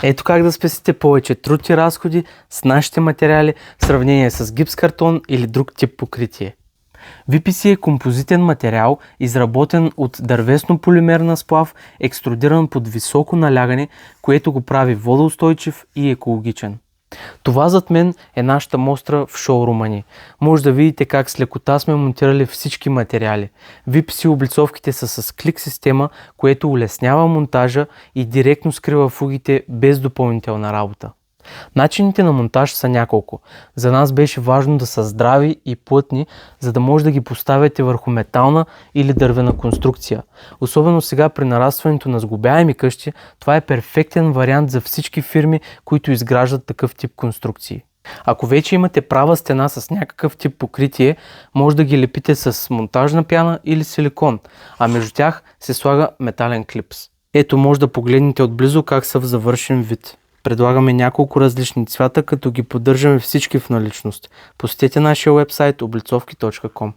Ето как да спестите повече труд и разходи с нашите материали в сравнение с гипс картон или друг тип покритие. VPC е композитен материал, изработен от дървесно-полимерна сплав, екструдиран под високо налягане, което го прави водоустойчив и екологичен. Това зад мен е нашата мостра в шоурума ни. Може да видите как с лекота сме монтирали всички материали. VPC облицовките са с клик система, което улеснява монтажа и директно скрива фугите без допълнителна работа. Начините на монтаж са няколко. За нас беше важно да са здрави и плътни, за да може да ги поставяте върху метална или дървена конструкция. Особено сега при нарастването на сглобяеми къщи, това е перфектен вариант за всички фирми, които изграждат такъв тип конструкции. Ако вече имате права стена с някакъв тип покритие, може да ги лепите с монтажна пяна или силикон, а между тях се слага метален клипс. Ето може да погледнете отблизо как са в завършен вид. Предлагаме няколко различни цвята, като ги поддържаме всички в наличност. Посетете нашия уебсайт облицовки.com.